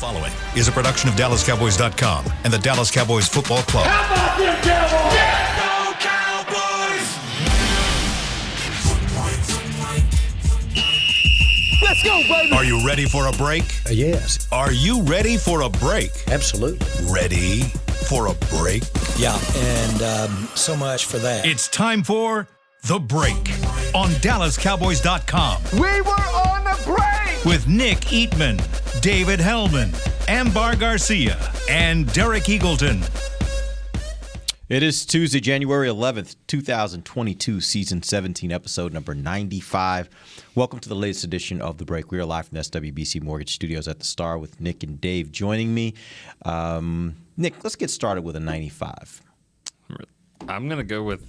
following is a production of DallasCowboys.com and the Dallas Cowboys Football Club. How about them Cowboys? Yeah, go Cowboys! Let's go, baby! Are you ready for a break? Yes. Are you ready for a break? Absolutely. Ready for a break? Yeah, and so much for that. It's time for The Break on DallasCowboys.com We were on the break! with Nick Eatman, David Hellman, Ambar Garcia, and Derek Eagleton. It is Tuesday, January 11th, 2022, Season 17, Episode number 95. Welcome to the latest edition of The Break. We are live from the SWBC Mortgage Studios at the Star with Nick and Dave joining me. Nick, let's get started with a 95. I'm going to go with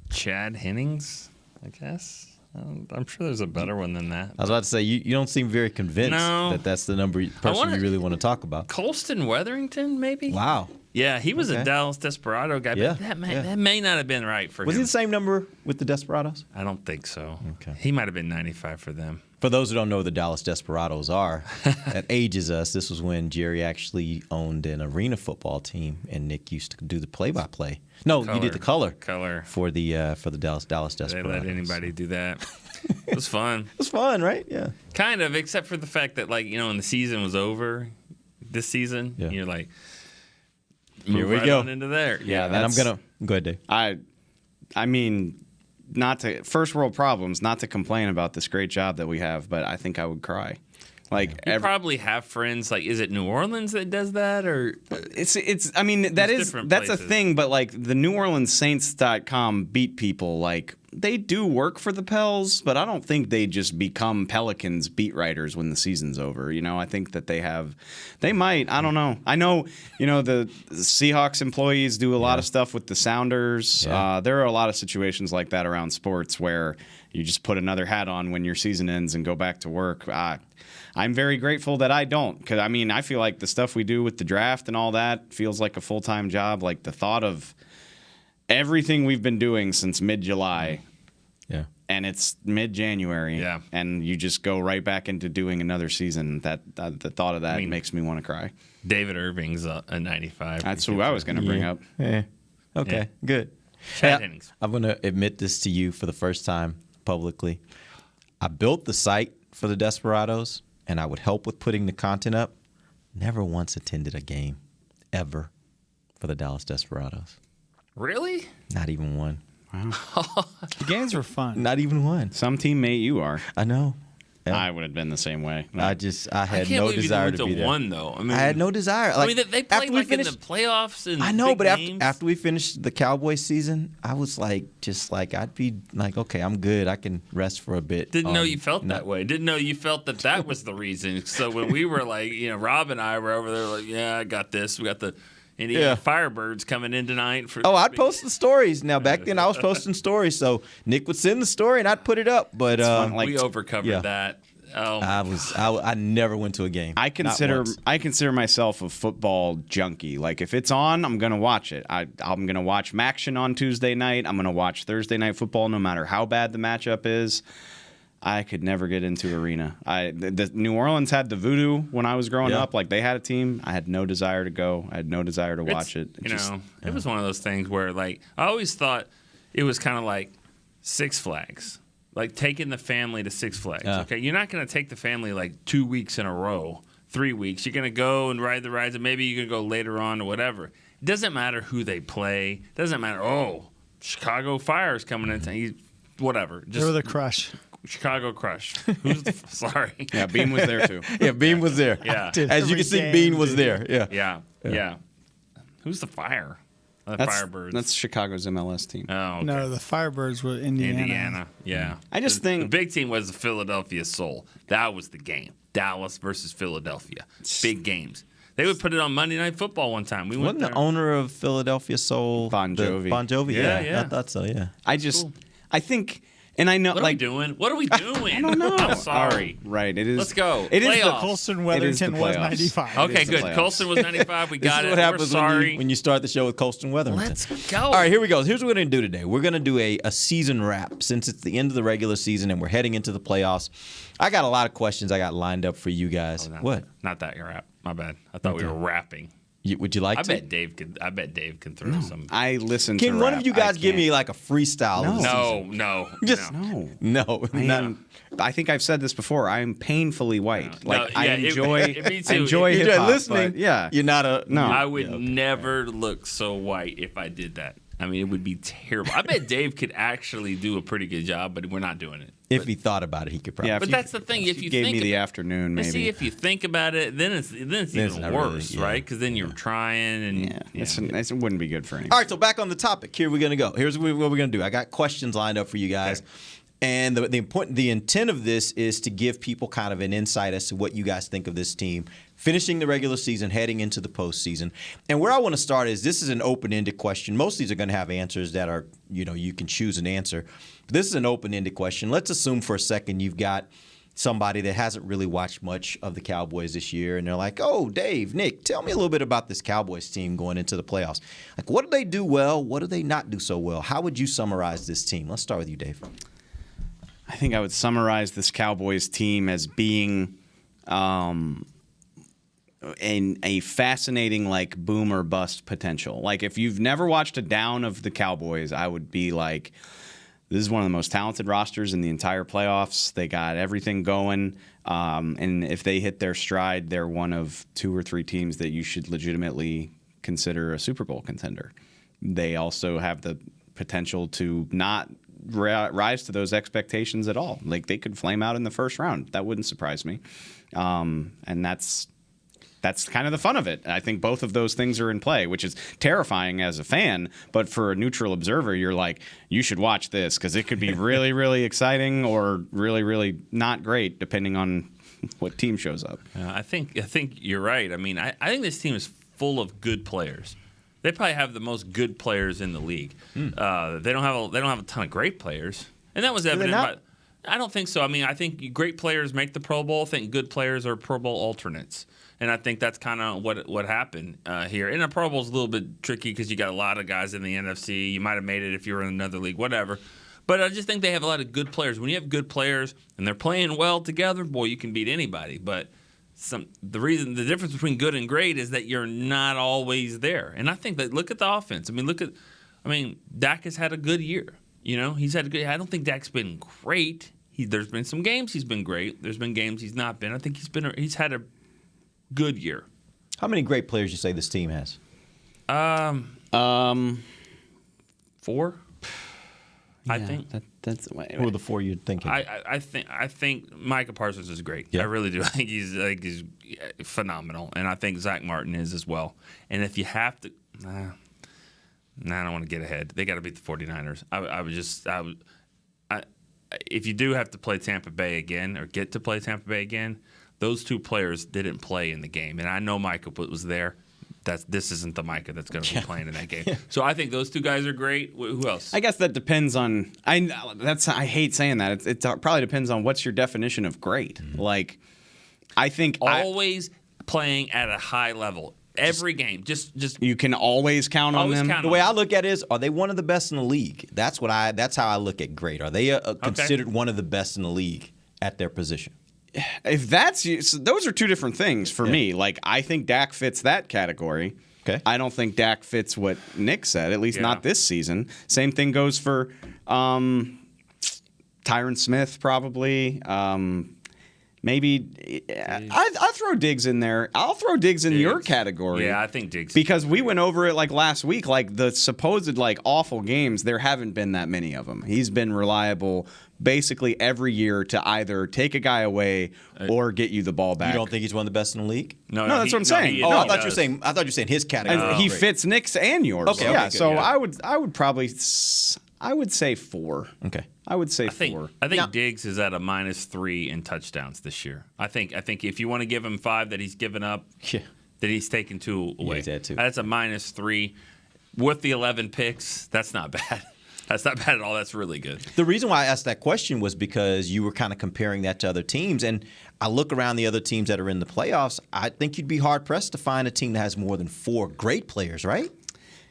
Chad Hennings, I guess. I'm sure there's a better one than that. I was about to say, you don't seem very convinced that that's the person you really want to talk about. Colston Weatherington, maybe? Wow. Yeah, he was a Dallas Desperado guy, Yeah, but that may not have been right for him. Was he the same number with the Desperados? I don't think so. Okay. He might have been 95 for them. For those who don't know who the Dallas Desperados are, that ages us. This was when Jerry actually owned an arena football team, and Nick used to do the play-by-play. No, you did the color for the Dallas Desperados. They let anybody do that. It was fun. It was fun, right? Yeah. Kind of, except for the fact that, when the season was over, this season, you're like, Here we right go on into there. Yeah, And I'm gonna go ahead, Dave. I mean, not to first world problems, not to complain about this great job that we have, but I think I would cry. You probably have friends. Is it New Orleans that does that, or it's? I mean, that's places. a thing. But the New Orleans Saints.com beat people. They do work for the Pels, but I don't think they just become Pelicans beat writers when the season's over. I think that they might. I don't know. I know. The Seahawks employees do a lot of stuff with the Sounders. Yeah. There are a lot of situations like that around sports where you just put another hat on when your season ends and go back to work. I'm very grateful that I don't, because I feel like the stuff we do with the draft and all that feels like a full-time job. The thought of everything we've been doing since mid-July, and it's mid-January, and you just go right back into doing another season. The thought of that makes me want to cry. David Irving's a 95. That's who I was going to bring up. Yeah. Okay, good. Chad Hennings. I'm going to admit this to you for the first time publicly. I built the site for the Desperados, and I would help with putting the content up. Never once attended a game, ever, for the Dallas Desperados. Really? Not even one. Wow. The games were fun. Not even one. Some teammate you are. I know. Yeah. I would have been the same way. I had no desire to be there. One though. I had no desire. They played in the playoffs and I know, but games. after we finished the Cowboys season, I was I'd be like, okay, I'm good. I can rest for a bit. Didn't know you felt that way. Didn't know you felt that was the reason. So when we were Rob and I were over there I got this. We got the Indiana Firebirds coming in tonight. I'd post the stories. Now, back then, I was posting stories, so Nick would send the story, and I'd put it up. But we overcovered that. Oh, I never went to a game. I consider myself a football junkie. If it's on, I'm gonna watch it. I'm gonna watch Maction on Tuesday night. I'm gonna watch Thursday night football, no matter how bad the matchup is. I could never get into arena. The New Orleans had the Voodoo when I was growing up. They had a team. I had no desire to go. I had no desire to watch it. It was one of those things where I always thought it was kind of like Six Flags. Taking the family to Six Flags. Okay, you're not going to take the family 2 weeks in a row, 3 weeks. You're going to go and ride the rides, and maybe you're going to go later on or whatever. It doesn't matter who they play. It doesn't matter. Oh, Chicago Fire's coming in. Whatever. They were the crush. Chicago Crush. Who's sorry? Yeah, Beam was there too. Yeah, Beam was there. Yeah. As you can see, Beam was there. Yeah. Who's the Fire? Firebirds. That's Chicago's MLS team. Oh, okay. No, the Firebirds were Indiana. Yeah. I just think the big team was the Philadelphia Soul. That was the game. Dallas versus Philadelphia. Big games. They would put it on Monday Night Football one time. Wasn't the owner of Philadelphia Soul Bon Jovi? Bon Jovi. Yeah. I thought so. Yeah. I think And I know, What are we doing? What are we doing? I don't know. I'm sorry. Oh, right. It is. Let's go. It is the Playoffs. Colson It is the Weatherington was playoffs. 95. Okay, is the good. playoffs. Colson was 95. We This got is it. what happens We're sorry. when you start the show with Colston Weatherington. Let's go. All right, here we go. Here's what we're going to do today. We're going to do a season wrap since it's the end of the regular season and we're heading into the playoffs. I got a lot of questions I got lined up for you guys. What? Not that you're rap. My bad. I thought we were rapping. Would you like I to? bet Dave can throw some. I listen Can to one rap. of you guys I give me can't. like a freestyle? of the No. season? No. Just No. no. I am. I think I've said this before. I am painfully white. No, Like I yeah, enjoy. me too. I enjoy You're hip hop. listening. Yeah. You're not a No. I would never look so white if I did that. I mean, it would be terrible. I bet Dave could actually do a pretty good job, but we're not doing it. If he thought about it, he could probably. Yeah, But that's the thing. If you gave think me the about- afternoon, But maybe. see, if you think about it, then it's it's even not worse, really, yeah. right? Because then you're trying and yeah, it wouldn't be good for anyone. All right, so back on the topic. Here we're going to go. Here's what we're going to do. I got questions lined up for you guys. Okay. And the intent of this is to give people kind of an insight as to what you guys think of this team finishing the regular season, heading into the postseason. And where I want to start is this is an open-ended question. Most of these are going to have answers that are, you can choose an answer. But this is an open-ended question. Let's assume for a second you've got somebody that hasn't really watched much of the Cowboys this year, and they're like, oh, Dave, Nick, tell me a little bit about this Cowboys team going into the playoffs. Like, what do they do well? What do they not do so well? How would you summarize this team? Let's start with you, Dave. I think I would summarize this Cowboys team as being a fascinating like boom or bust potential. Like if you've never watched a down of the Cowboys, I would be like, this is one of the most talented rosters in the entire playoffs. They got everything going. And if they hit their stride, they're one of 2 or 3 teams that you should legitimately consider a Super Bowl contender. They also have the potential to not rise to those expectations at all. Like they could flame out in the first round. That wouldn't surprise me. And that's kind of the fun of it. I think both of those things are in play, which is terrifying as a fan. But for a neutral observer, you're like, you should watch this because it could be really, really exciting or really, really not great, depending on what team shows up. I think you're right. I mean, I think this team is full of good players. They probably have the most good players in the league. They don't have a ton of great players, and that was evident. not? I don't think so. I mean, I think great players make the Pro Bowl. I think good players are Pro Bowl alternates, and I think that's kind of what happened here. And the Pro Bowl is a little bit tricky because you got a lot of guys in the NFC. You might have made it if you were in another league, whatever. But I just think they have a lot of good players. When you have good players and they're playing well together, boy, you can beat anybody. But the difference between good and great is that you're not always there. And I think that look at the offense. I mean, Dak has had a good year. He's had a good. I don't think Dak's been great. There's been some games he's been great. There's been games he's not been. I think he's had a good year. How many great players you say this team has? 4. I Yeah, think. that's Who are the 4 you're thinking? I think Micah Parsons is great. Yeah. I really do. I think he's phenomenal, and I think Zach Martin is as well. And if you have to, I don't want to get ahead. They got to beat the 49ers. If you do have to play Tampa Bay again or get to play Tampa Bay again, those 2 players didn't play in the game, and I know Micah was there. This isn't the Micah that's going to be playing in that game. So I think those 2 guys are great. Who else? I guess that depends on. I hate saying that. It probably depends on what's your definition of great. Mm-hmm. Like, I think Always playing at a high level. Every game. Just you can always count on Always them. count The way I look at it is, are they one of the best in the league? That's how I look at great. Are they considered one of the best in the league at their position? If those are 2 different things for me. Like, I think Dak fits that category. Okay. I don't think Dak fits what Nick said, at least not this season. Same thing goes for Tyron Smith, probably. Maybe I throw Diggs in there. I'll throw Diggs in your category. Yeah, I think Diggs. Because we went over it like last week, like the supposed like awful games, there haven't been that many of them. He's been reliable basically every year to either take a guy away or get you the ball back. You don't think he's one of the best in the league? No, that's what I'm saying. I thought you were saying. I thought you were saying his category. And he fits Nick's and yours. Okay, yeah. good, So yeah. I would probably say 4. Okay. I would say I think 4. Diggs is at a -3 in touchdowns this year. I think if you want to give him 5 that he's given up, Yeah. that he's taken 2 away. he's had 2. That's a -3 with the 11 picks. That's not bad. That's not bad at all. That's really good. The reason why I asked that question was because you were kind of comparing that to other teams. And I look around the other teams that are in the playoffs. I think you'd be hard-pressed to find a team that has more than 4 great players, right?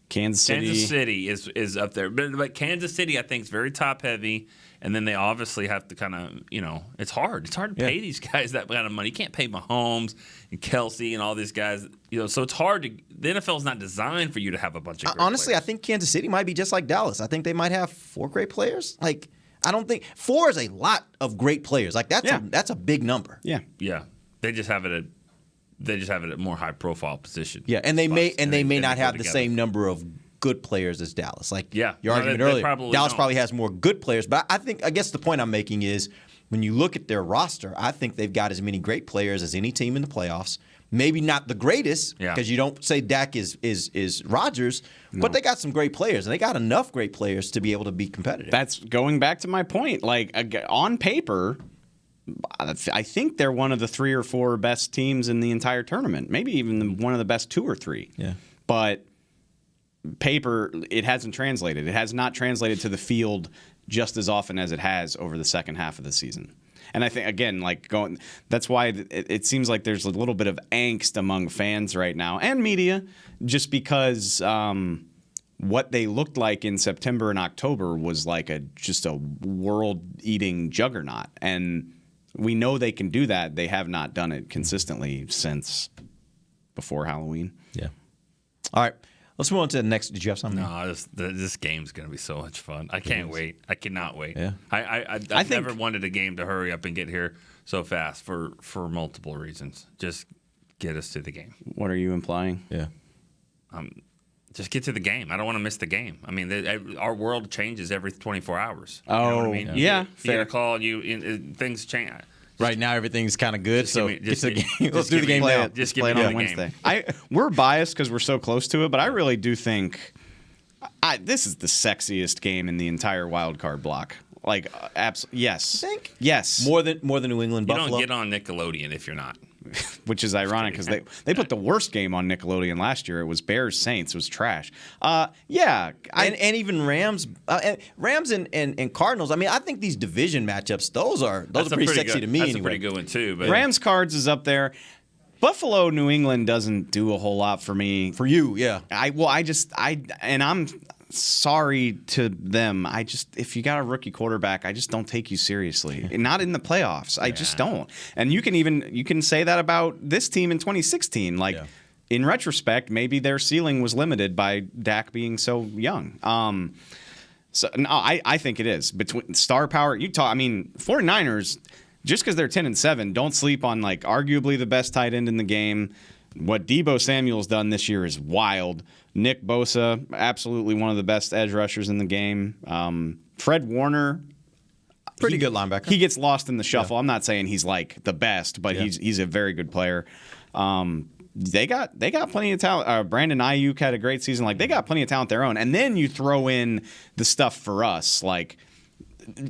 Kansas City is up there. But Kansas City, I think, is very top-heavy. And then they obviously have to kind of, it's hard. It's hard to pay these guys that kind of money. You can't pay Mahomes and Kelsey and all these guys. So it's hard to – the NFL is not designed for you to have a bunch of great Honestly, players. I think Kansas City might be just like Dallas. I think they might have 4 great players. Like, I don't think – 4 is a lot of great players. Like, that's a big number. Yeah. Yeah. They just have it at more high-profile position. Yeah, and they may not have the together. same number of good players as Dallas. Like your No, argument they earlier, probably Dallas don't. probably has more good players. But I guess the point I'm making is when you look at their roster, I think they've got as many great players as any team in the playoffs. Maybe not the greatest, because you don't say Dak is Rodgers, but they got some great players, and they got enough great players to be able to be competitive. That's going back to my point. Like, on paper, I think they're one of the 3 or 4 best teams in the entire tournament. Maybe even one of the best 2 or 3. Yeah. But paper, it hasn't translated. It has not translated to the field just as often as it has over the second half of the season. And I think, again, that's why it seems like there's a little bit of angst among fans right now and media, just because what they looked like in September and October was like just a world-eating juggernaut. And we know they can do that. They have not done it consistently since before Halloween. Yeah. All right. Let's move on to the next. Did you have something? No, this game's going to be so much fun. I can't wait. I cannot wait. Yeah. I've never wanted a game to hurry up and get here so fast for multiple reasons. Just get us to the game. What are you implying? Yeah. Just get to the game. I don't want to miss the game. I mean, our world changes every 24 hours. Oh, you know what I mean? yeah, You fair. get a call, things change. Right now, everything's kind of good, so get to the game. Let's do the game Play now. it. Just Play it give me on the Wednesday. game. We're biased because we're so close to it, but I really do think this is the sexiest game in the entire wild card block. Like, absolutely, yes. You think? Yes. More than New England You Buffalo. don't get on Nickelodeon if you're not. Which is ironic because they put the worst game on Nickelodeon last year. It was Bears Saints. It was trash. Yeah, and even Rams and Cardinals. I mean, I think these division matchups, those are pretty sexy to me. That's anyway. a pretty good one too. But Rams Cards is up there. Buffalo New England doesn't do a whole lot for me. For you, yeah. I'm sorry to them. If you got a rookie quarterback, I just don't take you seriously. Not in the playoffs. I just don't. And you can say that about this team in 2016. Like, in retrospect, maybe their ceiling was limited by Dak being so young. So no, I think it is. Between star power, 49ers, just because they're 10-7, don't sleep on like arguably the best tight end in the game. What Deebo Samuel's done this year is wild. Nick Bosa, absolutely one of the best edge rushers in the game. Fred Warner, Pretty good linebacker. He gets lost in the shuffle. I'm not saying he's like the best, but he's a very good player. They got plenty of talent. Brandon Ayuk had a great season. Like, they got plenty of talent their own. And then you throw in the stuff for us, like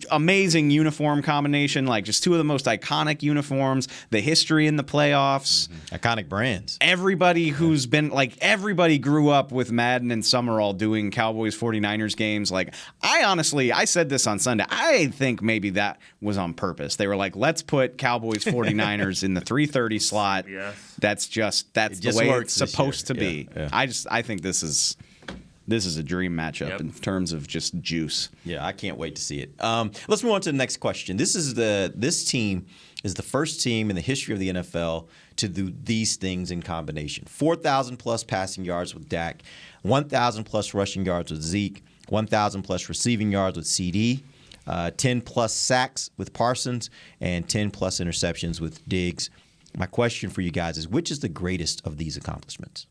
amazing uniform combination, like just 2 of the most iconic uniforms, the history in the playoffs. Iconic brands. Everybody who's been everybody grew up with Madden and Summerall doing Cowboys 49ers games. Like, I said this on Sunday. I think maybe that was on purpose. They were like, let's put Cowboys 49ers in the 3:30 slot. Yes. That's the way it's supposed to be. Yeah. I think this is a dream matchup in terms of just juice. Yeah, I can't wait to see it. Let's move on to the next question. This team is the first team in the history of the NFL to do these things in combination: 4,000 plus passing yards with Dak, 1,000 plus rushing yards with Zeke, 1,000 plus receiving yards with CD, 10 plus sacks with Parsons, and 10 plus interceptions with Diggs. My question for you guys is, which is the greatest of these accomplishments?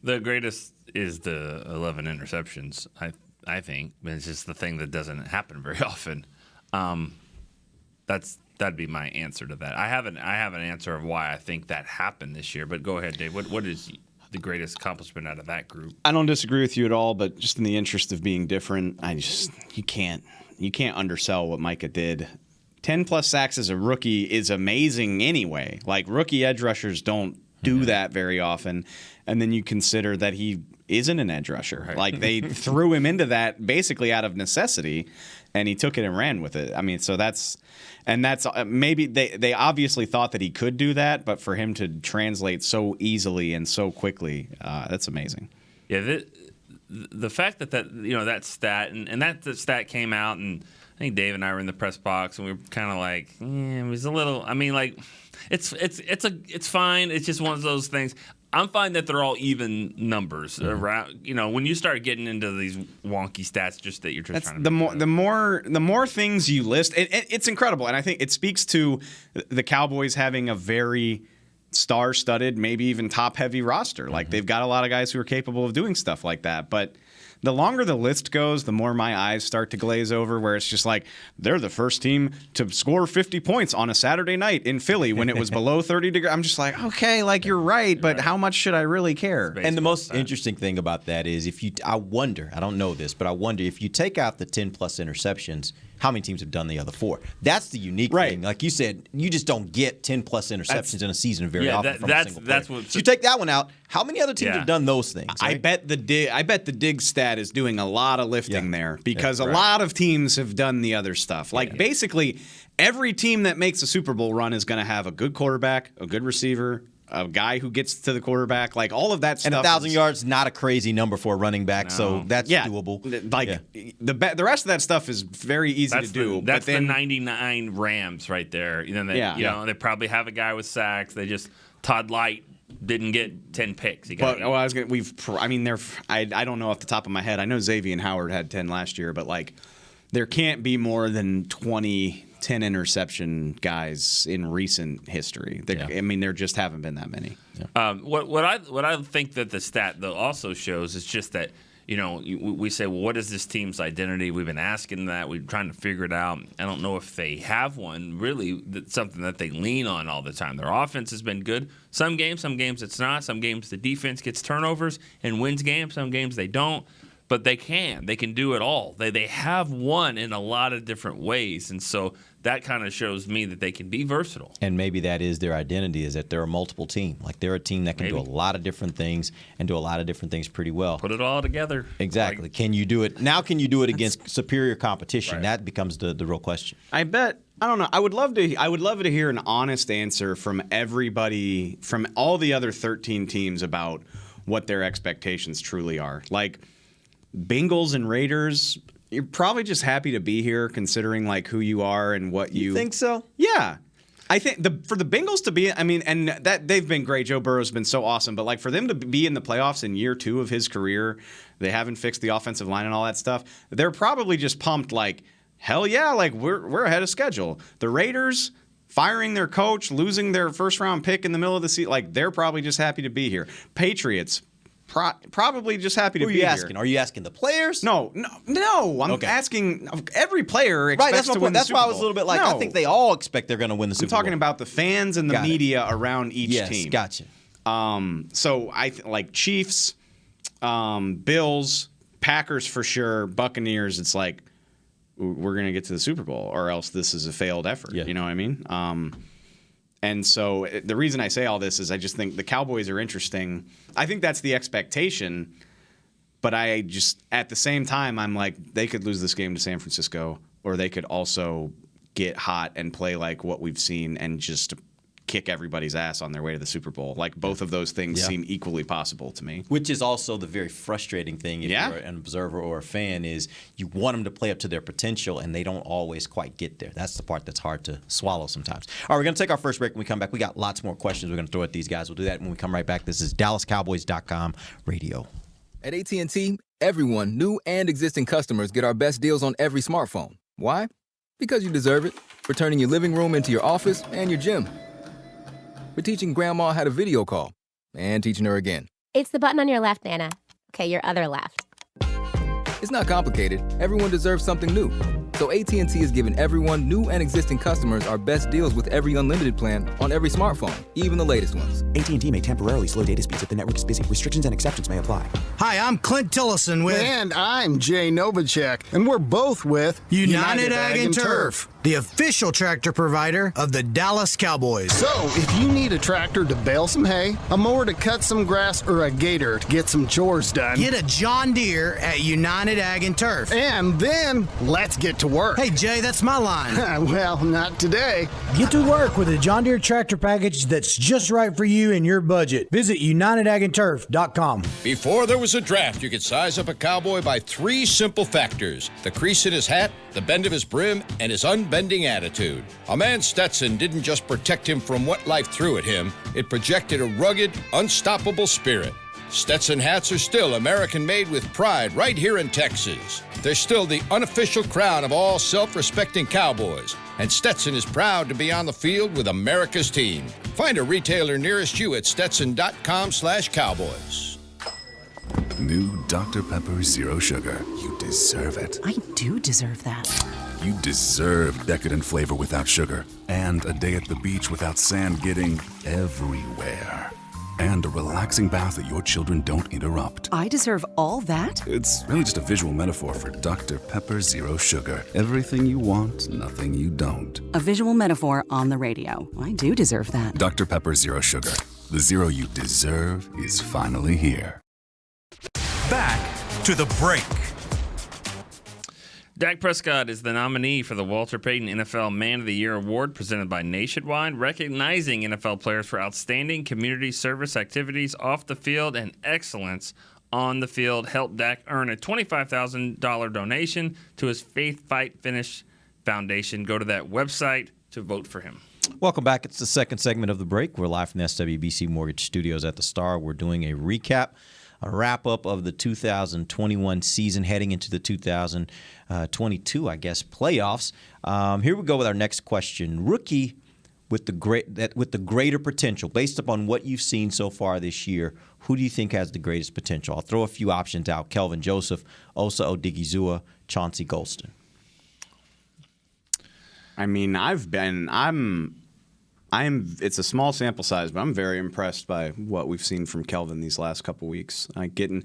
The greatest is the 11 interceptions, I think. But it's just the thing that doesn't happen very often. That'd be my answer to that. I have an answer of why I think that happened this year. But go ahead, Dave. What is the greatest accomplishment out of that group? I don't disagree with you at all, but just in the interest of being different, you can't undersell what Micah did. 10 plus sacks as a rookie is amazing anyway. Like, rookie edge rushers don't do that very often. And then you consider that he isn't an edge rusher. Right. Like they threw him into that basically out of necessity, and he took it and ran with it. I mean, so that's maybe they obviously thought that he could do that, but for him to translate so easily and so quickly, that's amazing. Yeah, the fact that stat and that stat came out, and I think Dave and I were in the press box, and we were kind of like, it was a little. I mean, like, it's fine. It's just one of those things. I'm fine that they're all even numbers around. When you start getting into these wonky stats, just that you're just trying to. The more things you list, it's incredible, and I think it speaks to the Cowboys having a very star-studded, maybe even top-heavy roster. Like they've got a lot of guys who are capable of doing stuff like that, but. The longer the list goes, the more my eyes start to glaze over, where it's just like, they're the first team to score 50 points on a Saturday night in Philly when it was below 30 degrees. I'm just like, okay, like you're right, but how much should I really care? And the most interesting thing about that is I don't know this, but I wonder if you take out the 10-plus interceptions, how many teams have done the other 4? That's the unique thing. Like you said, you just don't get 10-plus interceptions in a season very often from a single player. So you take that one out, how many other teams have done those things? Right? I bet the dig stat is doing a lot of lifting there because a lot of teams have done the other stuff. Like basically every team that makes a Super Bowl run is going to have a good quarterback, a good receiver, a guy who gets to the quarterback, like all of that stuff. And 1,000 yards, not a crazy number for a running back, so that's doable. The rest of that stuff is very easy to do. That's the 99 Rams right there. They probably have a guy with sacks. They just Todd Light didn't get 10 picks. I don't know off the top of my head. I know Xavier Howard had 10 last year, but like there can't be more than 20 10 interception guys in recent history. I mean, there just haven't been that many. Yeah. What I think that the stat though also shows is just that we say, well, what is this team's identity? We've been asking that. We're trying to figure it out. I don't know if they have one really. That's something that they lean on all the time. Their offense has been good. Some games it's not. Some games the defense gets turnovers and wins games. Some games they don't. But they can do it all. They have won in a lot of different ways, and so that kind of shows me that they can be versatile. And maybe that is their identity, is that they're a multiple team. Like they're a team that can do a lot of different things and do a lot of different things pretty well. Put it all together. Exactly. Can you do it? Now can you do it against superior competition? Right. That becomes the real question. I don't know. I would love to hear an honest answer from everybody, from all the other 13 teams about what their expectations truly are. Like Bengals and Raiders, you're probably just happy to be here considering like who you are and what you think so? Yeah. I think for the Bengals to be, I mean, and that they've been great. Joe Burrow's been so awesome, but like for them to be in the playoffs in year 2 of his career, they haven't fixed the offensive line and all that stuff. They're probably just pumped like, hell yeah, like we're ahead of schedule. The Raiders firing their coach, losing their first round pick in the middle of the season, like they're probably just happy to be here. Patriots, probably just happy to be here. Are you asking the players? No. I'm asking every player expects to win the Super Bowl. That's why I was a little bit like, I think they all expect they're going to win the Super Bowl. I'm talking about the fans and the media around each team. Gotcha. So I like Chiefs, Bills, Packers for sure, Buccaneers. It's like we're going to get to the Super Bowl, or else this is a failed effort. Yeah. You know what I mean? And so the reason I say all this is I just think the Cowboys are interesting. I think that's the expectation, but I just at the same time I'm like they could lose this game to San Francisco, or they could also get hot and play like what we've seen and just kick everybody's ass on their way to the Super Bowl. Like both of those things seem equally possible to me. Which is also the very frustrating thing if you're an observer or a fan is you want them to play up to their potential and they don't always quite get there. That's the part that's hard to swallow sometimes. All right, we're going to take our first break. When we come back, we got lots more questions we're going to throw at these guys. We'll do that when we come right back. This is DallasCowboys.com radio. At AT&T, everyone, new and existing customers, get our best deals on every smartphone. Why? Because you deserve it. For turning your living room into your office and your gym. For teaching Grandma how to video call and teaching her again. It's the button on your left, Nana. Okay, your other left. It's not complicated. Everyone deserves something new. So AT&T is giving everyone, new and existing customers, our best deals with every unlimited plan on every smartphone, even the latest ones. AT&T may temporarily slow data speeds if the network is busy. Restrictions and exceptions may apply. Hi, I'm Clint Tillison with... And I'm Jay Novacek, and we're both with... United Ag and Turf. the official tractor provider of the Dallas Cowboys. So, if you need a tractor to bale some hay, a mower to cut some grass, or a gator to get some chores done, get a John Deere at United Ag and Turf. And then, let's get to work. Hey, Jay, that's my line. Well, not today. Get to work with a John Deere tractor package that's just right for you and your budget. Visit UnitedAgAndTurf.com. Before there was a draft, you could size up a cowboy by 3 simple factors: the crease in his hat, the bend of his brim, and his unbending attitude. A man Stetson didn't just protect him from what life threw at him, it projected a rugged, unstoppable spirit. Stetson hats are still American-made with pride right here in Texas. They're still the unofficial crown of all self-respecting cowboys, and Stetson is proud to be on the field with America's team. Find a retailer nearest you at stetson.com/cowboys. New Dr. Pepper Zero Sugar. You deserve it. I do deserve that. You deserve decadent flavor without sugar, and a day at the beach without sand getting everywhere, and a relaxing bath that your children don't interrupt. I deserve all that? It's really just a visual metaphor for Dr. Pepper Zero Sugar. Everything you want, nothing you don't. A visual metaphor on the radio. I do deserve that. Dr. Pepper Zero Sugar. The zero you deserve is finally here. Back to the break. Dak Prescott is the nominee for the Walter Payton NFL Man of the Year Award presented by Nationwide, recognizing NFL players for outstanding community service activities off the field and excellence on the field. Help Dak earn a $25,000 donation to his Faith Fight Finish Foundation. Go to that website to vote for him. Welcome back. It's the second segment of the break. We're live from the SWBC Mortgage Studios at the Star. We're doing a recap, a wrap-up of the 2021 season heading into the 2022, I guess, playoffs. Here we go with our next question. Rookie with the greater potential, based upon what you've seen so far this year, who do you think has the greatest potential? I'll throw a few options out. Kelvin Joseph, Osa Odigizua, Chauncey Golston. I mean, it's a small sample size, but I'm very impressed by what we've seen from Kelvin these last couple weeks. Actually,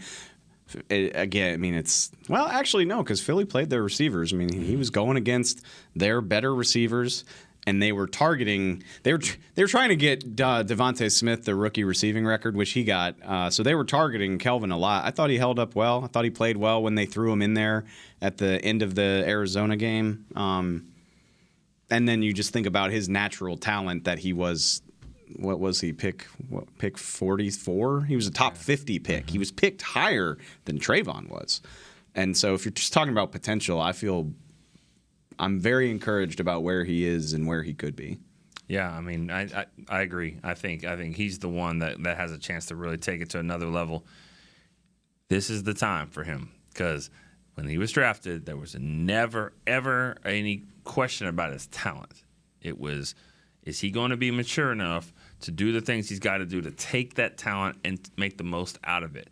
no, because Philly played their receivers. I mean, he was going against their better receivers, and they were targeting. They were trying to get Devontae Smith the rookie receiving record, which he got. So they were targeting Kelvin a lot. I thought he held up well. I thought he played well when they threw him in there at the end of the Arizona game. And then you just think about his natural talent that he was. What was he? Pick 44? He was a top 50 pick. Mm-hmm. He was picked higher than Trayvon was. And so if you're just talking about potential, I'm very encouraged about where he is and where he could be. Yeah, I mean, I agree. I think he's the one that has a chance to really take it to another level. This is the time for him, because when he was drafted, there was never, ever any question about his talent. It was, is he going to be mature enough to do the things he's got to do to take that talent and make the most out of it?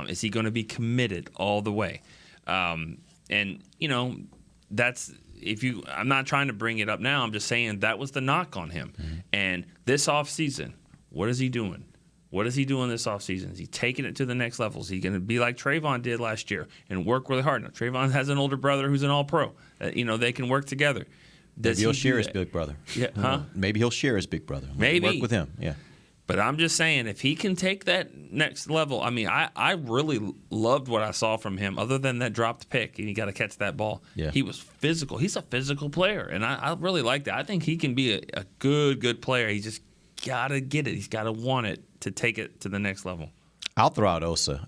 Is he going to be committed all the way? And, that's I'm not trying to bring it up now. I'm just saying that was the knock on him. Mm-hmm. And this offseason, what is he doing? What is he doing this offseason? Is he taking it to the next level? Is he going to be like Trayvon did last year and work really hard? Now, Trayvon has an older brother who's an all-pro. They can work together. Maybe he'll share his big brother. Yeah, huh? Maybe he'll share his big brother. Maybe. Work with him, yeah. But I'm just saying, if he can take that next level, I mean, I really loved what I saw from him, other than that dropped pick, and he got to catch that ball. Yeah. He was physical. He's a physical player, and I really like that. I think he can be a good player. He just got to get it. He's got to want it to take it to the next level. I'll throw out Osa.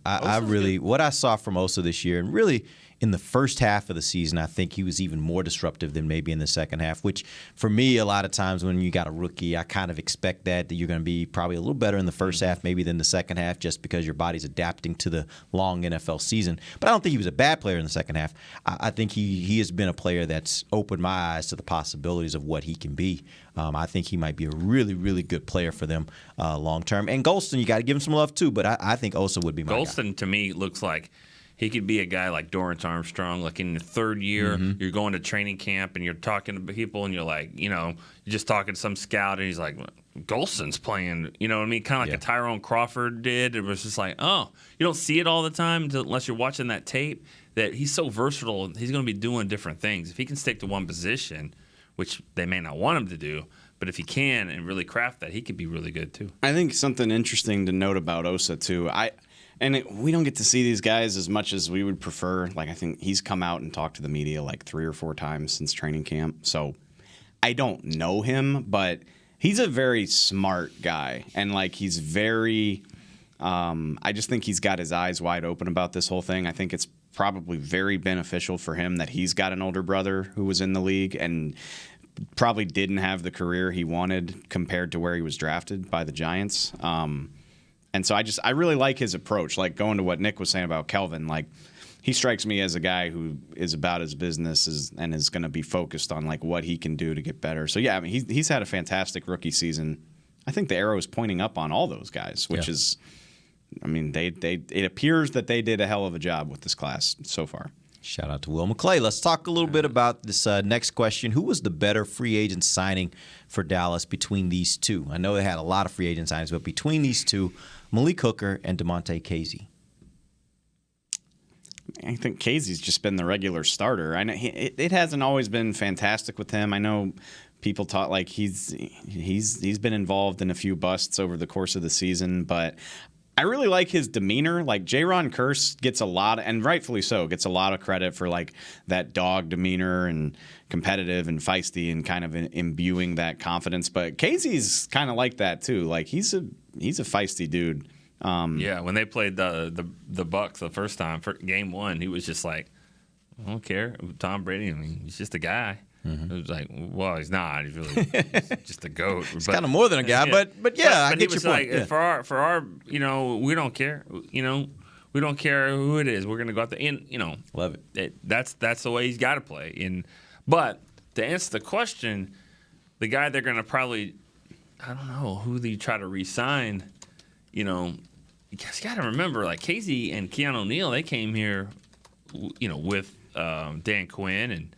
What I saw from Osa this year, and really in the first half of the season, I think he was even more disruptive than maybe in the second half, which for me, a lot of times when you got a rookie, I kind of expect that you're going to be probably a little better in the first half maybe than the second half, just because your body's adapting to the long NFL season. But I don't think he was a bad player in the second half. I think he has been a player that's opened my eyes to the possibilities of what he can be. I think he might be a really, really good player for them long term. And Golston, you got to give him some love too, but I think Osa would be my guy. Golston, to me, looks like he could be a guy like Dorrance Armstrong. Like in the third year, you're going to training camp and you're talking to people and you're like, you're just talking to some scout and he's like, Golston's playing, you know what I mean? Kind of like a Tyrone Crawford did. It was just like, oh, you don't see it all the time unless you're watching that tape, that he's so versatile. He's going to be doing different things. If he can stick to one position, which they may not want him to do. But if he can and really craft that, he could be really good too. I think something interesting to note about Osa too. We don't get to see these guys as much as we would prefer. Like, I think he's come out and talked to the media like 3 or 4 times since training camp. So I don't know him, but he's a very smart guy, and like he's very. I just think he's got his eyes wide open about this whole thing. I think it's probably very beneficial for him that he's got an older brother who was in the league and probably didn't have the career he wanted compared to where he was drafted by the Giants. And so I really like his approach. Like, going to what Nick was saying about Kelvin, like, he strikes me as a guy who is about his business and is going to be focused on like what he can do to get better. So yeah, I mean, he's had a fantastic rookie season. I think the arrow is pointing up on all those guys, which is. I mean, it appears that they did a hell of a job with this class so far. Shout out to Will McClay. Let's talk a little bit about this next question. Who was the better free agent signing for Dallas between these two? I know they had a lot of free agent signings, but between these two, Malik Hooker and DeMonte Casey. I think Casey's just been the regular starter. I know it hasn't always been fantastic with him. I know people talk like he's been involved in a few busts over the course of the season, but I really like his demeanor. Like, Jaron Kearse gets a lot, and rightfully so, gets a lot of credit for like that dog demeanor and competitive and feisty and kind of imbuing that confidence. But Casey's kind of like that too. Like, he's a feisty dude. Yeah, when they played the Bucs the first time for game 1, he was just like, I don't care. Tom Brady, I mean, he's just a guy. Mm-hmm. It was like, well, he's not. He's really just a goat. He's kind of more than a guy, but yeah, I get your point. Like, for our, we don't care. We don't care who it is. We're gonna go out there and love it. That's the way he's got to play. But to answer the question, the guy they're gonna probably, I don't know who they try to re-sign. You got to remember, like, Casey and Keanu Neal, they came here, with Dan Quinn, and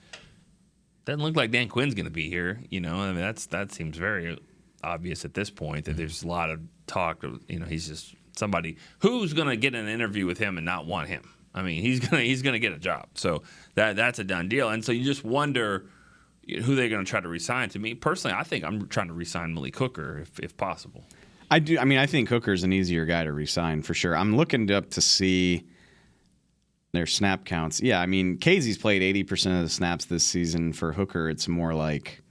doesn't look like Dan Quinn's going to be here. I mean, that seems very obvious at this point that there's a lot of talk of, he's just somebody who's going to get an interview with him and not want him. I mean, he's gonna get a job. So that's a done deal. And so you just wonder who they're going to try to re-sign. To me personally, I think I'm trying to re-sign Malik Hooker if possible. I do. I mean, I think Hooker's an easier guy to re-sign for sure. I'm looking up to see their snap counts. Yeah, I mean, Casey's played 80% of the snaps this season. For Hooker, it's more like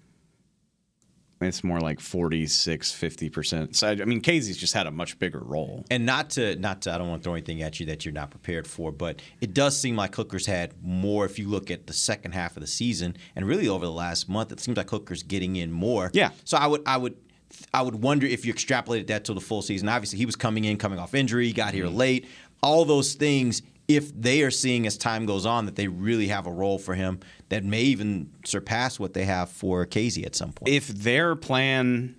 46, 50%. So I mean, Casey's just had a much bigger role. And not to I don't want to throw anything at you that you're not prepared for, but it does seem like Hooker's had more if you look at the second half of the season and really over the last month. It seems like Hooker's getting in more. Yeah. So I would wonder if you extrapolated that to the full season. Obviously, he was coming off injury, got here late. All those things, if they are seeing as time goes on that they really have a role for him that may even surpass what they have for Casey at some point. If their plan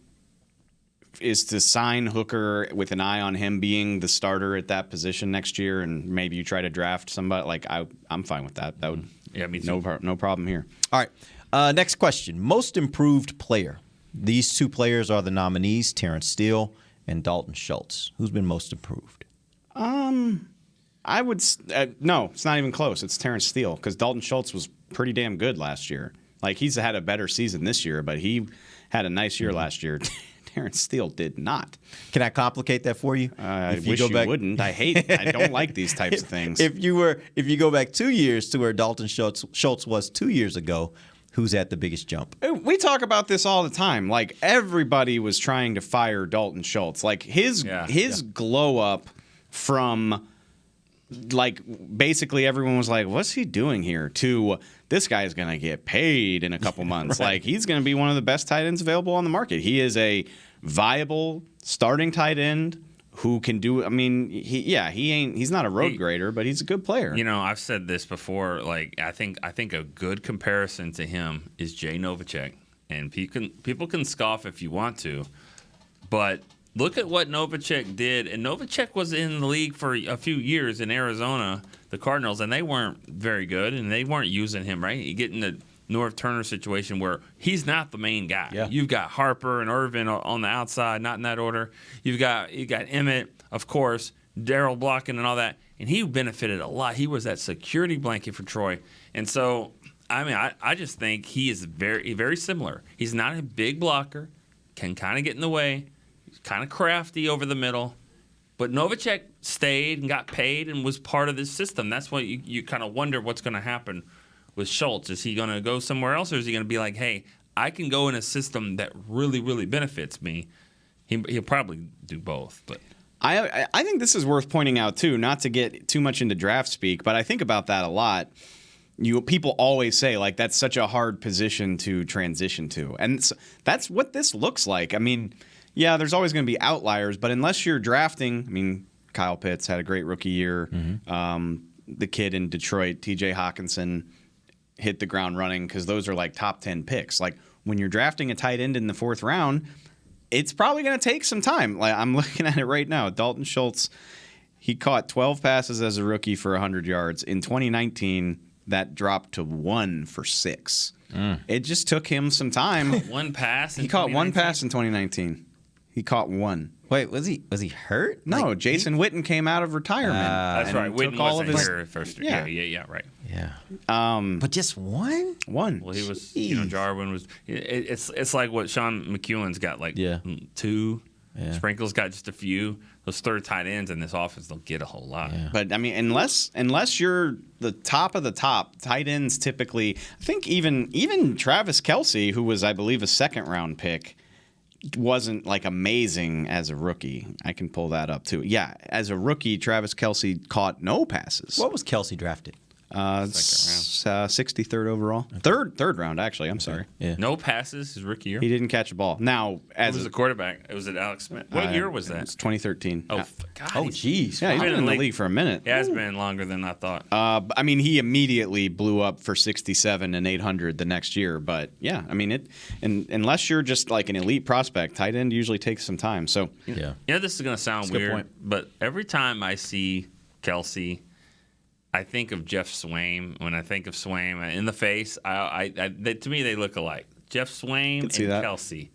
is to sign Hooker with an eye on him being the starter at that position next year, and maybe you try to draft somebody, like I'm fine with that. That would me too. No problem here. All right. Next question. Most improved player. These two players are the nominees, Terrence Steele and Dalton Schultz. Who's been most improved? I would no, it's not even close. It's Terrence Steele, because Dalton Schultz was pretty damn good last year. Like, he's had a better season this year, but he had a nice year last year. Terrence Steele did not. Can I complicate that for you? I wish you wouldn't. I don't like these types of things. If you go back 2 years to where Dalton Schultz was 2 years ago, who's had the biggest jump? We talk about this all the time. Like, everybody was trying to fire Dalton Schultz. Like, his glow up from, like, basically everyone was like, what's he doing here? To this guy's going to get paid in a couple months. Right. Like, he's going to be one of the best tight ends available on the market. He is a viable starting tight end who can do. I mean, he's not a road grader, but he's a good player. I've said this before. Like, I think a good comparison to him is Jay Novacek, and people can scoff if you want to, but look at what Novacek did. And Novacek was in the league for a few years in Arizona, the Cardinals, and they weren't very good, and they weren't using him right. You get in the North Turner situation where he's not the main guy. Yeah. You've got Harper and Irvin on the outside, not in that order. You got Emmett, of course, Darryl blocking and all that, and he benefited a lot. He was that security blanket for Troy, and so I mean, I just think he is very, very similar. He's not a big blocker, can kind of get in the way, he's kind of crafty over the middle. But Novacek stayed and got paid and was part of this system. That's why you kind of wonder what's going to happen with Schultz. Is he going to go somewhere else, or is he going to be like, hey, I can go in a system that really, really benefits me? He'll probably do both. But I think this is worth pointing out, too, not to get too much into draft speak, but I think about that a lot. People always say, like, that's such a hard position to transition to. And that's what this looks like. I mean, yeah, there's always going to be outliers, but unless you're drafting, I mean, Kyle Pitts had a great rookie year. Mm-hmm. The kid in Detroit, TJ Hawkinson, hit the ground running because those are like top 10 picks. Like, when you're drafting a tight end in the 4th round, it's probably going to take some time. Like, I'm looking at it right now. Dalton Schultz, he caught 12 passes as a rookie for 100 yards. In 2019, that dropped to 1 for 6. It just took him some time. One pass. He caught 1 pass in 2019. He caught 1. Wait, was he hurt? No, like, Jason Witten came out of retirement. That's right. Witten wasn't here first. Yeah, right. Yeah. But just 1? 1. Well, he was. Jarwin was. It's like what Sean McEwen's got. Like 2. Yeah. Sprinkle's got just a few. Those third tight ends in this offense don't get a whole lot. Yeah. But I mean, unless you're the top of the top, tight ends typically. I think even Travis Kelce, who was, I believe, a 2nd round pick, wasn't like amazing as a rookie. I can pull that up too. Yeah, as a rookie, Travis Kelce caught no passes. What was Kelce drafted? 63rd overall. Third round, actually. I'm sorry. Yeah. No passes his rookie year. He didn't catch a ball. Now, as it was a quarterback, it was at Alex Smith. What year was that? It was 2013. Oh, God. Oh, jeez. Yeah, he's been in the league for a minute. Yeah, it's been longer than I thought. I mean, he immediately blew up for 67 and 800 the next year. But yeah, I mean, unless you're just like an elite prospect, tight end usually takes some time. So yeah, this is gonna sound weird, but every time I see Kelce, I think of Jeff Swaim. When I think of Swaim in the face, to me they look alike. Jeff Swaim and Kelce.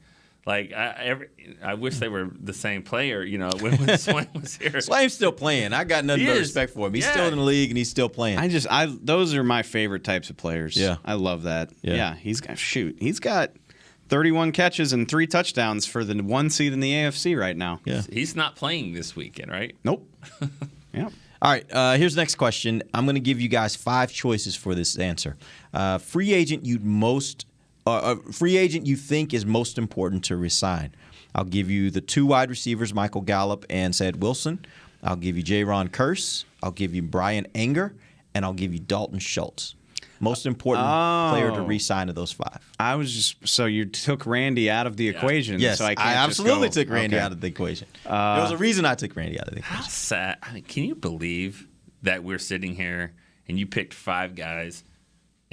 Like I wish they were the same player. You know, when Swaim was here. Swaim's still playing. I got nothing but respect for him. He's still in the league and he's still playing. Those are my favorite types of players. Yeah, I love that. Yeah, he's got 31 catches and 3 touchdowns for the 1 seed in the AFC right now. Yeah, he's not playing this weekend, right? Nope. Yeah. All right, here's the next question. I'm going to give you guys 5 choices for this answer. Free agent you think is most important to resign. I'll give you the 2 wide receivers, Michael Gallup and Ced Wilson. I'll give you Jaron Kearse. I'll give you Brian Anger, and I'll give you Dalton Schultz. Most important player to re-sign of those 5. I was so you took Randy out of the equation. Yes, so I absolutely took Randy out of the equation. There was a reason I took Randy out of the equation. How sad. I mean, can you believe that we're sitting here and you picked 5 guys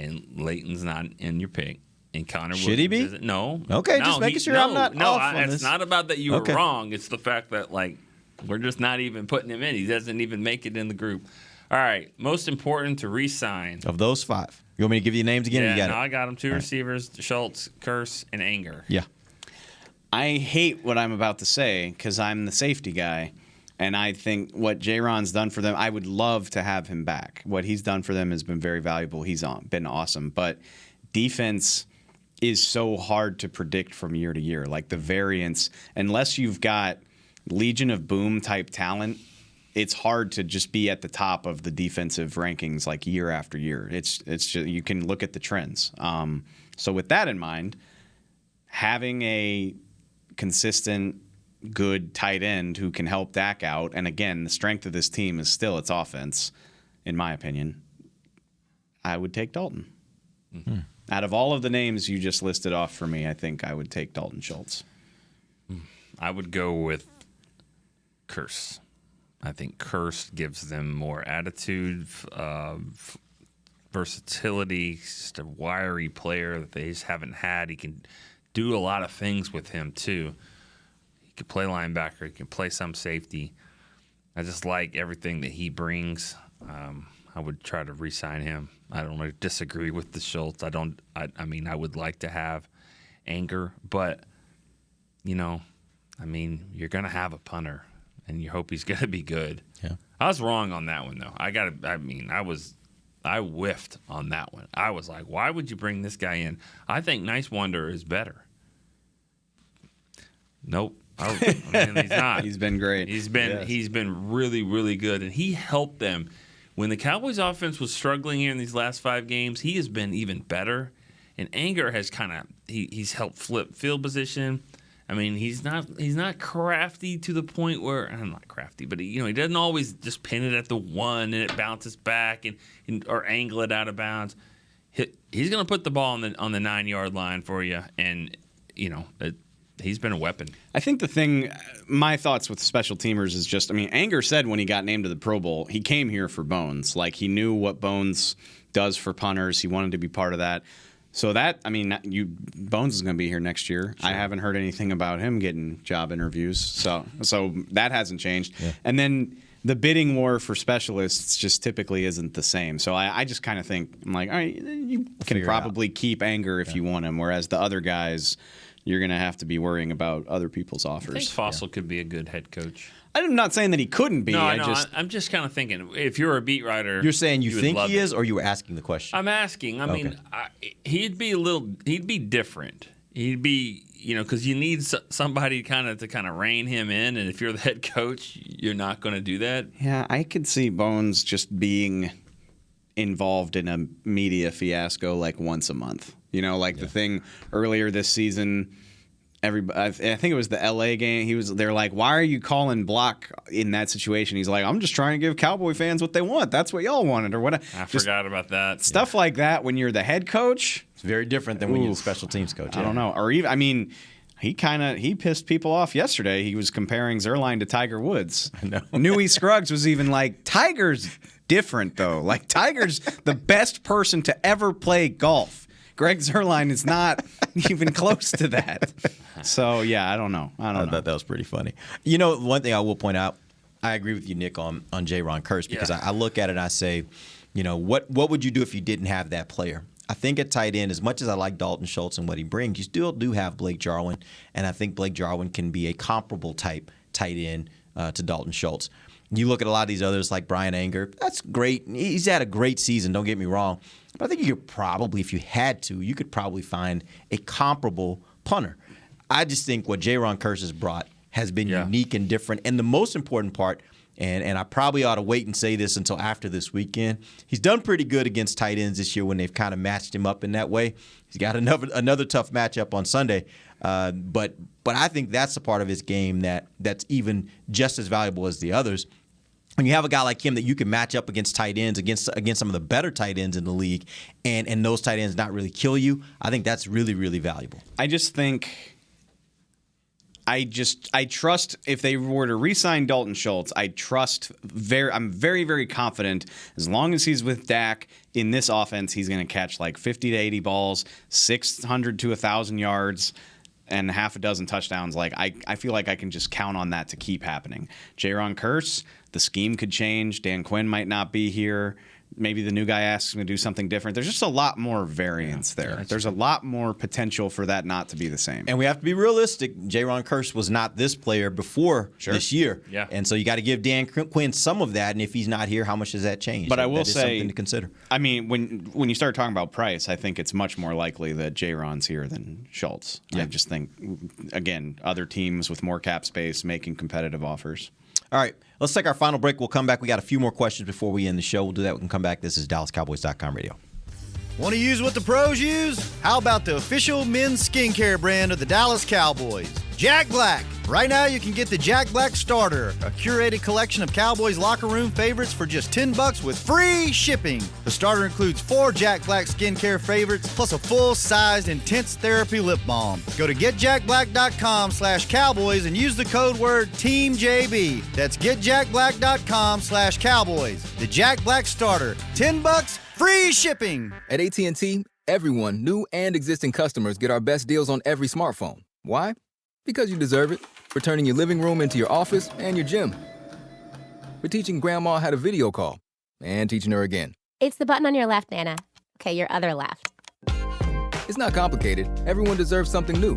and Leighton's not in your pick? And Connor should he be? No. Okay, just making sure I'm not off on it's this. not about that you were wrong. It's the fact that we're just not even putting him in. He doesn't even make it in the group. All right, most important to re-sign. Of those 5. You want me to give you the names again? Yeah, you got it? I got them. 2 receivers, Schultz, Kearse, and Anger. Yeah. I hate what I'm about to say because I'm the safety guy, and I think what Jaron's done for them, I would love to have him back. What he's done for them has been very valuable. He's been awesome. But defense is so hard to predict from year to year. Like the variance, unless you've got Legion of Boom type talent, it's hard to just be at the top of the defensive rankings like year after year. It's just, you can look at the trends. So with that in mind, having a consistent, good tight end who can help Dak out, and again, the strength of this team is still its offense, in my opinion, I would take Dalton. Mm-hmm. Out of all of the names you just listed off for me, I think I would take Dalton Schultz. I would go with Kearse. I think Kearse gives them more attitude, versatility. He's just a wiry player that they just haven't had. He can do a lot of things with him, too. He can play linebacker. He can play some safety. I just like everything that he brings. I would try to re-sign him. I don't disagree with the Schultz. I mean, I would like to have Anger, but, you're going to have a punter. And you hope he's going to be good. Yeah, I was wrong on that one though. I I whiffed on that one. I was like, why would you bring this guy in? I think Nice Wonder is better. Nope. I mean, he's not. He's been great. He's been really, really good, and he helped them. When the Cowboys offense was struggling here in these last 5 games, he has been even better. And Anger has he's helped flip field position. I mean, he's not crafty to the point where I'm not crafty, but he doesn't always just pin it at the 1 and it bounces back or angle it out of bounds. He's going to put the ball on the 9-yard line for you, and he's been a weapon. I think my thoughts with special teamers is just, Anger said when he got named to the Pro Bowl, he came here for Bones. Like, he knew what Bones does for punters. He wanted to be part of that. So Bones is going to be here next year. Sure. I haven't heard anything about him getting job interviews. So that hasn't changed. Yeah. And then the bidding war for specialists just typically isn't the same. So I just kind of think, I'm like, all right, you can probably keep Anger if you want him, whereas the other guys, you're going to have to be worrying about other people's offers. I think Fossil could be a good head coach. I'm not saying that he couldn't be. No, I'm just kind of thinking, if you're a beat writer, you're saying you think he is, it. or you were asking the question? I'm asking. I mean, he'd be different. He'd be, because you need somebody to rein him in, and if you're the head coach, you're not going to do that. Yeah, I could see Bones just being involved in a media fiasco like once a month. The thing earlier this season. I think it was the LA game. They're like, why are you calling block in that situation? He's like, I'm just trying to give Cowboy fans what they want. That's what y'all wanted, or what? I forgot about that. Stuff like that when you're the head coach. It's very different than when you're the special teams coach. Yeah. I don't know. Or even, he pissed people off yesterday. He was comparing Zerline to Tiger Woods. I know. Newey Scruggs was even like, Tiger's different though. Like, Tiger's the best person to ever play golf. Greg Zerline is not even close to that. So, yeah, I don't know. I thought that was pretty funny. One thing I will point out, I agree with you, Nick, on Jaron Kearse, because I look at it and I say, what would you do if you didn't have that player? I think at tight end, as much as I like Dalton Schultz and what he brings, you still do have Blake Jarwin, and I think Blake Jarwin can be a comparable type tight end to Dalton Schultz. You look at a lot of these others like Brian Anger. That's great. He's had a great season, don't get me wrong. But I think you could probably, if you had to, you could probably find a comparable punter. I just think what Jaron Kearse has brought has been unique and different. And the most important part, and I probably ought to wait and say this until after this weekend, he's done pretty good against tight ends this year when they've kind of matched him up in that way. He's got another tough matchup on Sunday. But I think that's the part of his game that's even just as valuable as the others. When you have a guy like him that you can match up against tight ends, against some of the better tight ends in the league, and those tight ends not really kill you, I think that's really, really valuable. I just think I trust if they were to re-sign Dalton Schultz, I'm very, very confident as long as he's with Dak in this offense, he's going to catch like 50 to 80 balls, 600 to 1,000 yards, and half a dozen touchdowns. Like I feel like I can just count on that to keep happening. Jaron Kearse, the scheme could change. Dan Quinn might not be here. Maybe the new guy asks him to do something different. There's just a lot more variance there. There's a lot more potential for that not to be the same. And we have to be realistic. Jaron Kearse was not this player before this year. Yeah. And so you got to give Dan Quinn some of that. And if he's not here, how much does that change? But I will say, something to consider. I mean, when you start talking about price, I think it's much more likely that Jaron's here than Schultz. Yeah. I just think, again, other teams with more cap space making competitive offers. All right, let's take our final break. We'll come back. We got a few more questions before we end the show. We'll do that. We can come back. This is DallasCowboys.com radio. Want to use what the pros use? How about the official men's skincare brand of the Dallas Cowboys, Jack Black? Right now, you can get the Jack Black Starter, a curated collection of Cowboys locker room favorites for just $10 with free shipping. The starter includes 4 Jack Black skincare favorites, plus a full-sized intense therapy lip balm. Go to getjackblack.com/Cowboys and use the code word TEAMJB. That's getjackblack.com/Cowboys. The Jack Black Starter, $10, free shipping. At AT&T, everyone, new and existing customers, get our best deals on every smartphone. Why? Because you deserve it. For turning your living room into your office and your gym. For teaching Grandma how to video call and teaching her again. It's the button on your left, Nana. Okay, your other left. It's not complicated. Everyone deserves something new.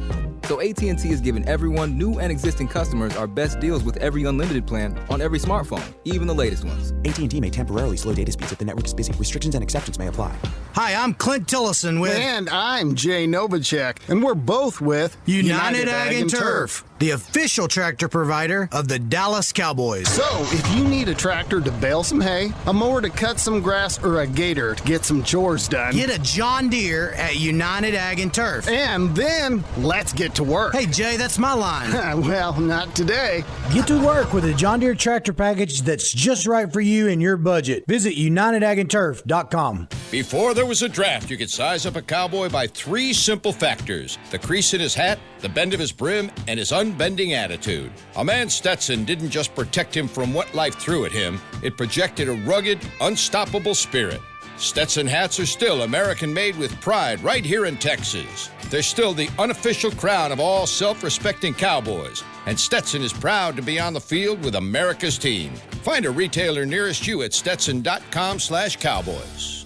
So AT&T is giving everyone, new and existing customers, our best deals with every unlimited plan on every smartphone, even the latest ones. AT&T may temporarily slow data speeds if the network is busy. Restrictions and exceptions may apply. Hi, I'm Clint Tillison with... And I'm Jay Novacek, and we're both with United Ag and Turf, the official tractor provider of the Dallas Cowboys. So, if you need a tractor to bale some hay, a mower to cut some grass, or a gator to get some chores done, Get a John Deere at United Ag and Turf. And then, let's get to work. Hey, Jay, that's my line. Well, not today. Get to work with a John Deere tractor package that's just right for you and your budget. Visit UnitedAgAndTurf.com. Before there was a draft, you could size up a cowboy by three simple factors: the crease in his hat, the bend of his brim, and his unbending attitude. A man's Stetson didn't just protect him from what life threw at him, it projected a rugged, unstoppable spirit. Stetson hats are still American-made with pride right here in Texas. They're still the unofficial crown of all self-respecting cowboys, and Stetson is proud to be on the field with America's team. Find a retailer nearest you at Stetson.com/cowboys.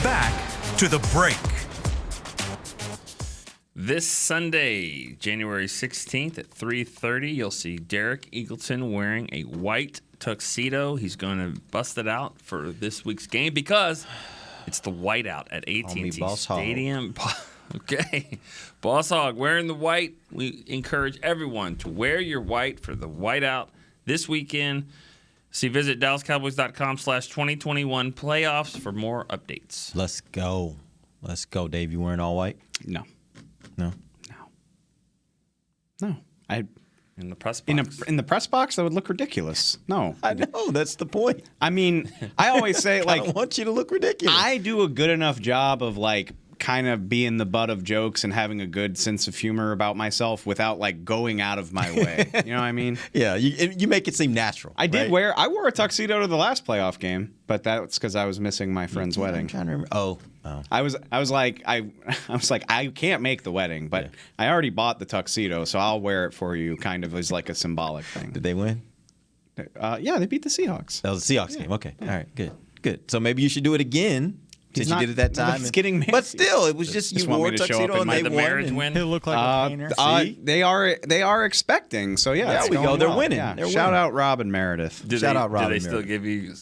Back to the break. This Sunday, January 16th at 3:30, you'll see Derek Eagleton wearing a white tuxedo. He's going to bust it out for this week's game because it's the whiteout at AT&T Stadium. Okay. Boss Hog wearing the white. We encourage everyone to wear your white for the whiteout this weekend. Visit DallasCowboys.com/2021 playoffs for more updates. Let's go. Let's go. Dave, you wearing all white? No. No? No. In the press box. In the press box, that would look ridiculous. No. I know. That's the point. I mean, I always say, like, I don't want you to look ridiculous. I do a good enough job of, like, kind of being the butt of jokes and having a good sense of humor about myself without, like, going out of my way. You know what I mean? Yeah, you make it seem natural. I wore a tuxedo to the last playoff game, but that's because I was missing my friend's wedding. I'm trying to remember. Oh. I was like I can't make the wedding, but I already bought the tuxedo, so I'll wear it for you, kind of as like a symbolic thing. Did they win? Yeah, they beat the Seahawks. That was the Seahawks game. Okay, all right, good. So maybe you should do it again. Since you did it that time. It's getting messy. But still, it was just you wore a tuxedo and they won. It looked like a painter. They are expecting. So yeah, there we go. They're winning. Yeah. They're Shout winning. out Rob and Meredith. Shout out Rob. Do they and still Meredith. give you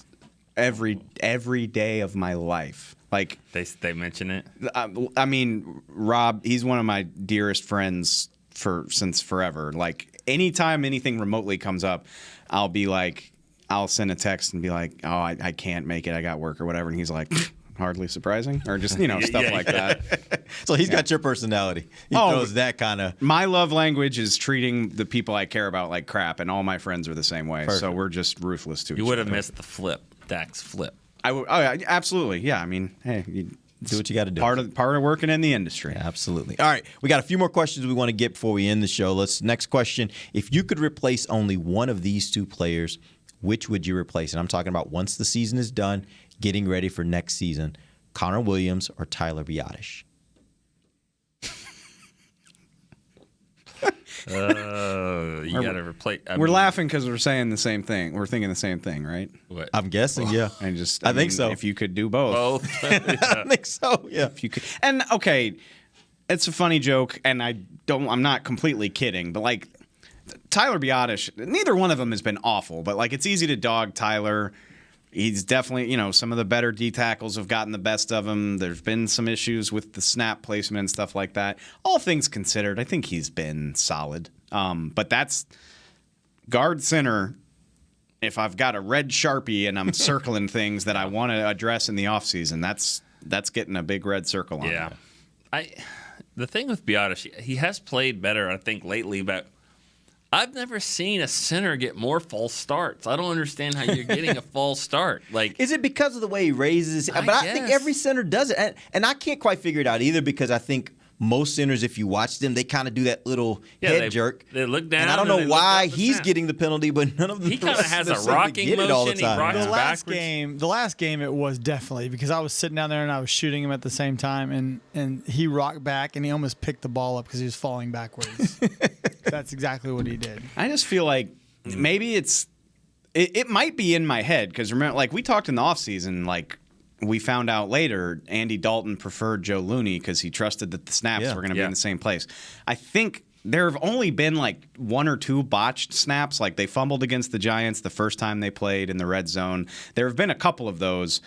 every day of my life? Like they mention it? I mean, Rob, he's one of my dearest friends since forever. Like anytime anything remotely comes up, I'll send a text and be like, "Oh, I can't make it. I got work or whatever," and he's like. Hardly surprising, or just stuff like that. So he's got your personality. He throws that kind of. My love language is treating the people I care about like crap, and all my friends are the same way. Perfect. So we're just ruthless to each other. You would have missed the flip, Dak's flip. Absolutely, yeah. I mean, hey, you do what you got to do. Part of working in the industry. Yeah, absolutely. All right, we got a few more questions we want to get before we end the show. Next question: if you could replace only one of these two players, which would you replace? And I'm talking about once the season is done. Getting ready for next season, Connor Williams or Tyler Biadasz? You got to replace. We're laughing because we're saying the same thing. We're thinking the same thing, right? What? I'm guessing, yeah. And I think so. If you could do both. I think so, yeah. If you could, and okay, it's a funny joke, and I'm not completely kidding, but like Tyler Biadasz, neither one of them has been awful, but like it's easy to dog Tyler. He's definitely, some of the better D tackles have gotten the best of him. There's been some issues with the snap placement and stuff like that. All things considered, I think he's been solid. But that's guard center. If I've got a red Sharpie and I'm circling things that I want to address in the offseason, that's getting a big red circle on it. Yeah. The thing with Biadasz, he has played better, I think, lately, but I've never seen a center get more false starts. I don't understand how you're getting a false start. Like, is it because of the way he raises? But I think every center does it, and I can't quite figure it out either because I think most centers, if you watch them, they kind of do that little head jerk. They look down. And I don't know why he's getting the penalty, but none of them. He kind of has a rocking motion. He rocks backwards. The last game, it was definitely because I was sitting down there and I was shooting him at the same time, and he rocked back and he almost picked the ball up because he was falling backwards. That's exactly what he did. I just feel like maybe it might be in my head because remember, like we talked in the offseason, like we found out later Andy Dalton preferred Joe Looney because he trusted that the snaps were going to be in the same place. I think there have only been like 1 or 2 botched snaps. Like they fumbled against the Giants the first time they played in the red zone. There have been a couple of those.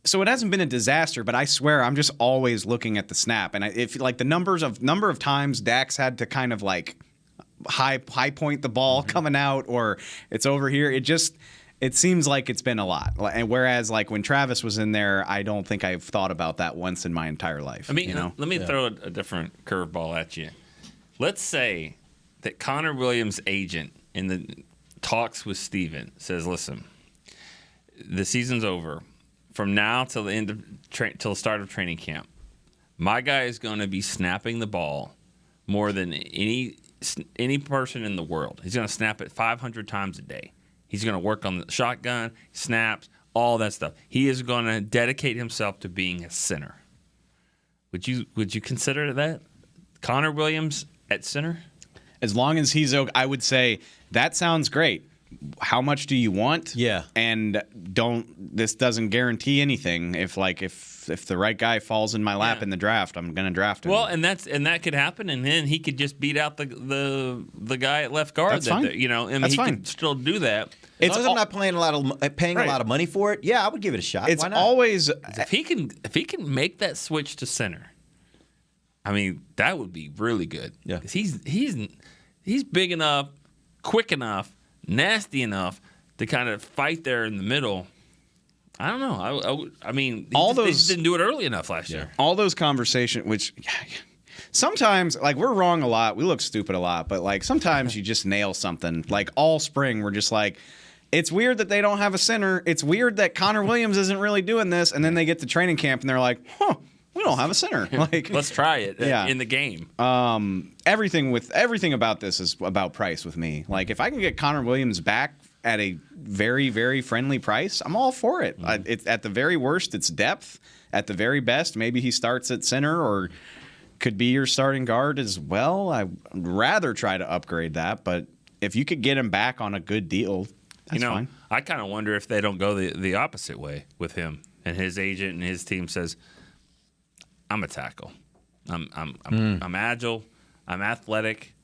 So it hasn't been a disaster, but I swear I'm just always looking at the snap. And if like the number of times Dak's had to kind of like high point the ball coming out or it's over here, it seems like it's been a lot. And whereas like when Travis was in there, I don't think I've thought about that once in my entire life. I mean, let me throw a different curveball at you. Let's say that Connor Williams' agent in the talks with Steven says, listen, the season's over. From now till the end of till the start of training camp, my guy is going to be snapping the ball more than any person in the world. He's going to snap it 500 times a day. He's going to work on the shotgun, snaps, all that stuff. He is going to dedicate himself to being a center. Would you consider that? Connor Williams at center? As long as he's okay, I would say that sounds great. How much do you want? Yeah. And this doesn't guarantee anything. If the right guy falls in my lap in the draft, I'm going to draft him. Well, and that could happen, and then he could just beat out the guy at left guard. That's fine. He could still do that. As long as I'm not paying a lot of money for it, yeah, I would give it a shot. It's Why not? always if he can make that switch to center. I mean, that would be really good. Yeah, 'cause he's big enough, quick enough, nasty enough to kind of fight there in the middle. I don't know. I mean, they just didn't do it early enough last year. All those conversations, which sometimes, like, we're wrong a lot. We look stupid a lot. But, like, sometimes you just nail something. Like, all spring, we're just like, it's weird that they don't have a center. It's weird that Connor Williams isn't really doing this. And then they get to training camp, and they're like, we don't have a center. Like, let's try it in the game. Everything about this is about price with me. Like, if I can get Connor Williams back at a very, very friendly price, I'm all for it. It's at the very worst, it's depth. At the very best, maybe he starts at center or could be your starting guard as well. I'd rather try to upgrade that, but if you could get him back on a good deal, that's fine. I kind of wonder if they don't go the opposite way with him and his agent and his team says, I'm a tackle. I'm agile. I'm athletic.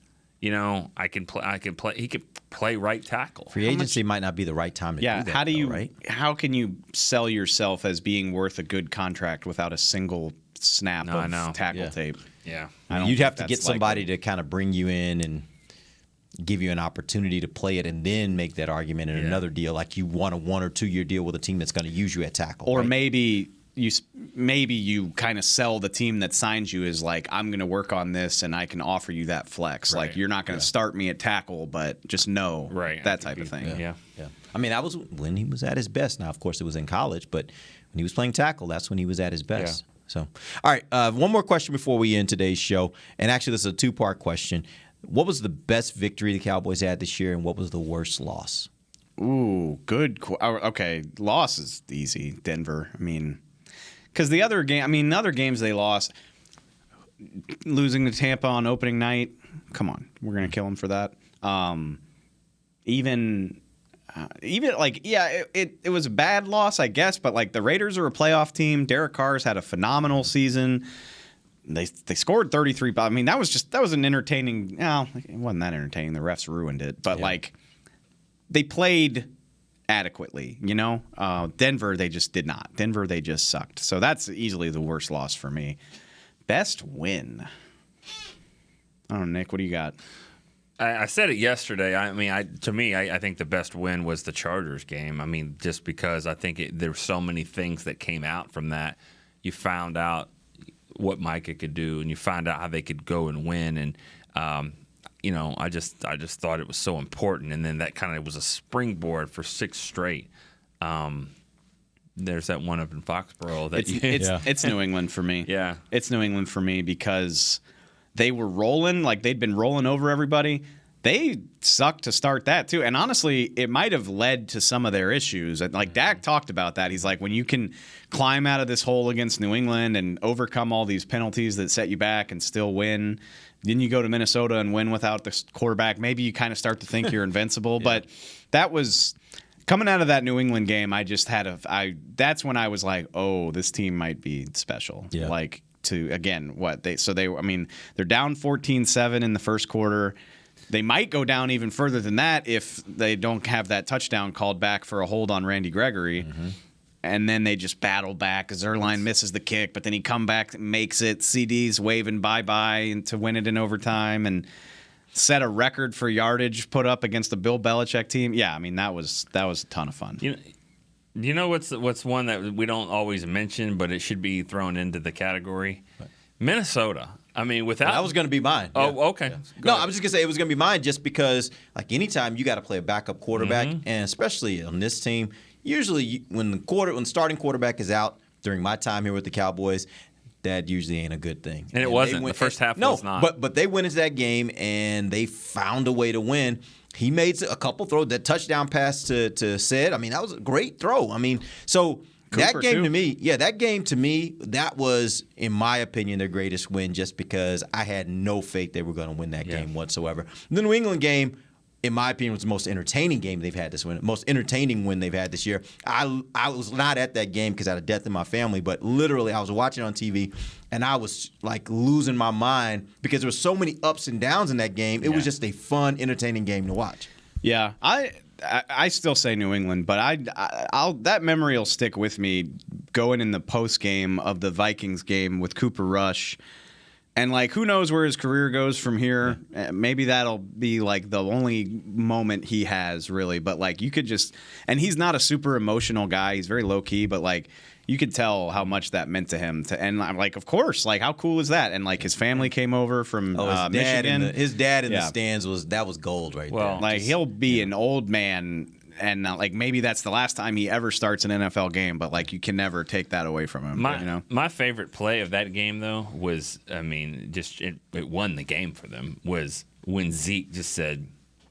I can play. He could play right tackle. Free agency might not be the right time to do that. How can you sell yourself as being worth a good contract without a single snap of tackle tape? Yeah, you'd have to get somebody to kind of bring you in and give you an opportunity to play it, and then make that argument in another deal, like you want a 1 or 2 year deal with a team that's going to use you at tackle, or right? maybe you kind of sell the team that signs you as like, I'm going to work on this and I can offer you that flex. Right. Like, you're not going to start me at tackle, but just know that type of thing. Yeah. I mean, that was when he was at his best. Now, of course, it was in college, but when he was playing tackle, that's when he was at his best. Yeah. So, all right, one more question before we end today's show. And actually, this is a 2-part question. What was the best victory the Cowboys had this year, and what was the worst loss? Ooh, good. Okay, loss is easy. Denver. I mean, because the other games they lost, losing to Tampa on opening night, come on, we're going to kill them for that. Even it was a bad loss, I guess, but like the Raiders are a playoff team. Derek Carr's had a phenomenal season. They scored 33. I mean, that was an entertaining. No, it wasn't that entertaining. The refs ruined it, but they played adequately. Denver, they just did not. Denver, they just sucked. So that's easily the worst loss for me. Best win. I don't know, Nick. What do you got? I said it yesterday. I mean, I think the best win was the Chargers game. I mean, just because I think there were so many things that came out from that. You found out what Micah could do, and you find out how they could go and win. And I just thought it was so important. And then that kind of was a springboard for 6 straight. There's that one up in Foxborough. It's New England for me. Yeah, it's New England for me because they were rolling, like they'd been rolling over everybody. They sucked to start that too. And honestly, it might have led to some of their issues. Like Dak talked about that. He's like, when you can climb out of this hole against New England and overcome all these penalties that set you back and still win, then you go to Minnesota and win without the quarterback. Maybe you kind of start to think you're invincible. But that was coming out of that New England game, I just had that's when I was like, oh, this team might be special. Yeah. Like they're down 14-7 in the first quarter. They might go down even further than that if they don't have that touchdown called back for a hold on Randy Gregory. Mm-hmm. And then they just battle back. Zerline misses the kick, but then he come back, makes it. CD's waving bye-bye to win it in overtime and set a record for yardage put up against the Bill Belichick team. Yeah, I mean, that was a ton of fun. You know what's one that we don't always mention, but it should be thrown into the category? What? Minnesota. I mean, without... That was going to be mine. Oh, okay. Yeah. No, I was just going to say it was going to be mine just because, like, anytime you got to play a backup quarterback, and especially on this team, usually when the starting quarterback is out during my time here with the Cowboys, that usually ain't a good thing. And it wasn't. The first half was not. But they went into that game, and they found a way to win. He made a couple throws. That touchdown pass to Sid, I mean, that was a great throw. I mean, so... Cooper, that game too. to me, that was, in my opinion, their greatest win just because I had no faith they were going to win that game whatsoever. The New England game, in my opinion, was the most entertaining game they've had this win, most entertaining win they've had this year. I was not at that game because I had a death in my family, but literally I was watching on TV and I was like losing my mind because there were so many ups and downs in that game. It was just a fun, entertaining game to watch. Yeah, I still say New England, but I'll that memory will stick with me going in the post game of the Vikings game with Cooper Rush. And, like, who knows where his career goes from here? Maybe that'll be, like, the only moment he has, really. But, like, you could just – and he's not a super emotional guy. He's very low-key. But, like, you could tell how much that meant to him. And, I'm like, of course. Like, how cool is that? And, like, his family came over from Michigan. His dad in the stands was gold right there. Like, he'll be an old man. And like maybe that's the last time he ever starts an NFL game, but like you can never take that away from him. My favorite play of that game though was, I mean, just it won the game for them. Was when Zeke just said,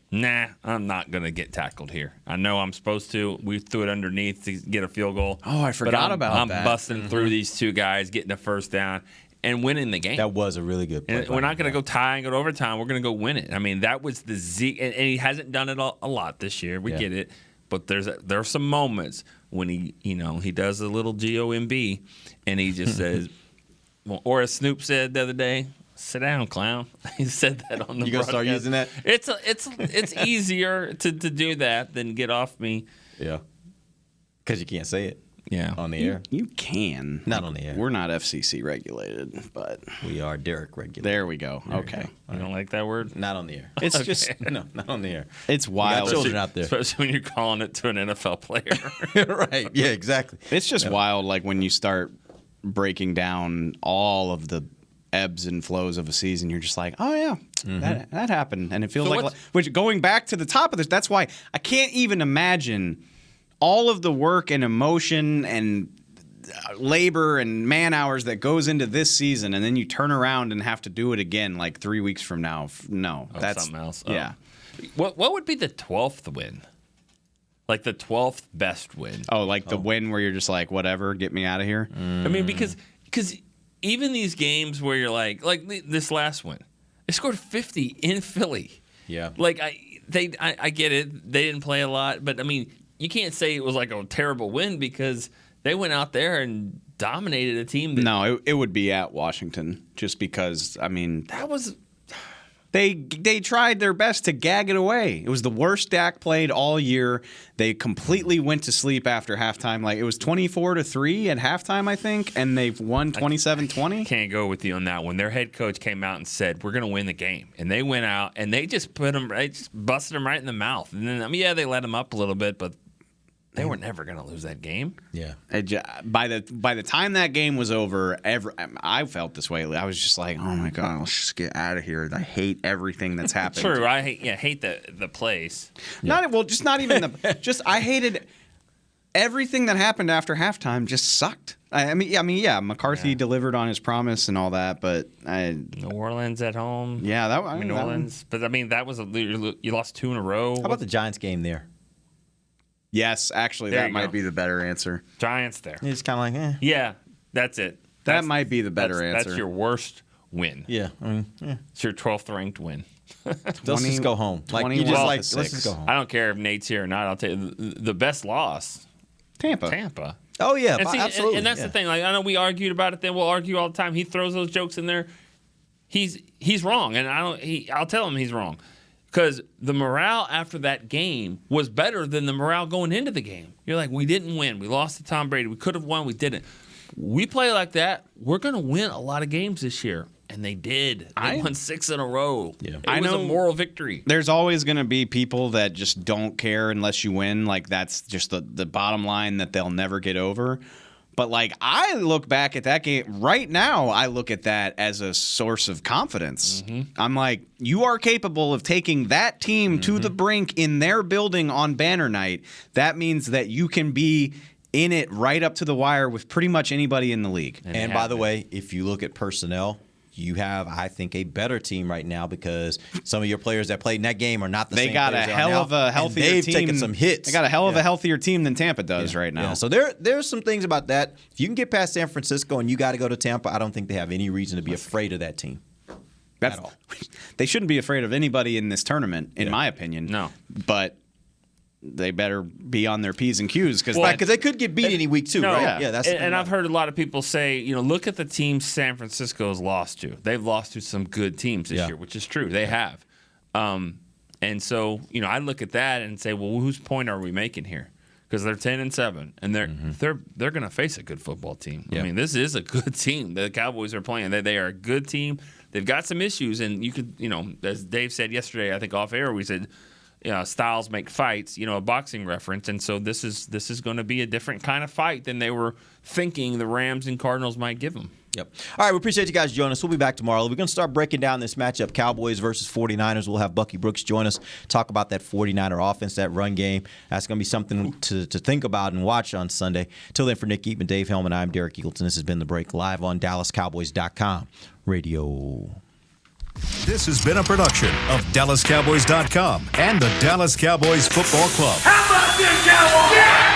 "Nah, I'm not gonna get tackled here. I know I'm supposed to. We threw it underneath to get a field goal. Oh, I forgot about that. I'm busting through these two guys, getting a first down." And winning the game. That was a really good play. And we're not going to go tie and go to overtime. We're going to go win it. I mean, that was the Zeke. And he hasn't done it a lot this year. We get it. But there are some moments when he does a little GOMB and he just says, well, or as Snoop said the other day, "Sit down, clown." He said that on the broadcast. You going to start using that? It's easier to do that than get off me. Yeah. Because you can't say it. Yeah, on the air. You can. Not on the air. We're not FCC regulated, but we are Derek regulated. There we go. Okay. You don't like that word? Not on the air. It's just no, not on the air. It's wild. We got children out there, especially when you're calling it to an NFL player. Right? Yeah, exactly. It's just wild. Like when you start breaking down all of the ebbs and flows of a season, you're just like, oh yeah, that happened, and it feels which going back to the top of this. That's why I can't even imagine all of the work and emotion and labor and man hours that goes into this season, and then you turn around and have to do it again like 3 weeks from now. No, that's something else. Yeah. What would be the 12th win? Like the 12th best win? Oh, like the win where you're just like, whatever, get me out of here. I mean, because even these games where you're like this last one, they scored 50 in Philly. Yeah. Like I get it. They didn't play a lot, but I mean, you can't say it was like a terrible win because they went out there and dominated a team. No, it would be at Washington just because, I mean, that was they tried their best to gag it away. It was the worst Dak played all year. They completely went to sleep after halftime. Like it was 24-3 at halftime, I think, and they've won 27-20. Can't go with you on that one. Their head coach came out and said, "We're going to win the game," and they went out and they just busted them right in the mouth. And then they let them up a little bit, but they were never going to lose that game. Yeah. By the time that game was over, I felt this way. I was just like, oh my God, let's just get out of here. I hate everything that's happened. True. I hate the place. Yeah. I hated everything that happened after halftime. Just sucked. I mean, McCarthy delivered on his promise and all that, but New Orleans at home. Yeah, New Orleans. But I mean, that was you lost 2 in a row. How about the Giants game there? Yes, actually, that might be the better answer. Giants there. It's kind of like, Yeah, that's it. That might be the better answer. That's your worst win. Yeah. It's your 12th ranked win. Let's just go home. Like, you just let's just go home. I don't care if Nate's here or not. I'll tell you the best loss. Tampa. Oh yeah, and see, absolutely. And that's the thing. Like, I know we argued about it. Then we'll argue all the time. He throws those jokes in there. He's wrong, and I'll tell him he's wrong, because the morale after that game was better than the morale going into the game. You're like, we didn't win. We lost to Tom Brady. We could have won. We didn't. We play like that, we're going to win a lot of games this year. And they did. They won 6 in a row. Yeah. It was a moral victory. There's always going to be people that just don't care unless you win. Like, that's just the bottom line that they'll never get over. But, like, I look back at that game right now, I look at that as a source of confidence. Mm-hmm. I'm like, you are capable of taking that team to the brink in their building on banner night. That means that you can be in it right up to the wire with pretty much anybody in the league. And by the way, if you look at personnel, you have, I think, a better team right now, because some of your players that played in that game are not the same players. They got a hell of a healthier team. They've taken some hits. They got a hell of a healthier team than Tampa does right now. Yeah. So there's some things about that. If you can get past San Francisco and you got to go to Tampa, I don't think they have any reason to be afraid of that team. At all. They shouldn't be afraid of anybody in this tournament, in my opinion. No. But they better be on their P's and Q's, because they could get beat any week too, right? Yeah, that's and I've heard a lot of people say, look at the teams San Francisco's lost to. They've lost to some good teams this year, which is true. They have. And so, I look at that and say, well, whose point are we making here? Because they're 10-7, and they're going to face a good football team. Yeah. I mean, this is a good team. The Cowboys are playing. They are a good team. They've got some issues, and you could, as Dave said yesterday, I think off air, we said, styles make fights, a boxing reference. And so this is going to be a different kind of fight than they were thinking the Rams and Cardinals might give them. Yep. All right, we appreciate you guys joining us. We'll be back tomorrow. We're going to start breaking down this matchup, Cowboys versus 49ers. We'll have Bucky Brooks join us, talk about that 49er offense, that run game. That's going to be something to think about and watch on Sunday. Till then, for Nick Eatman, Dave Hellman, I'm Derek Eagleton. This has been The Break, live on DallasCowboys.com radio. This has been a production of DallasCowboys.com and the Dallas Cowboys Football Club. How about this, Cowboys? Yeah!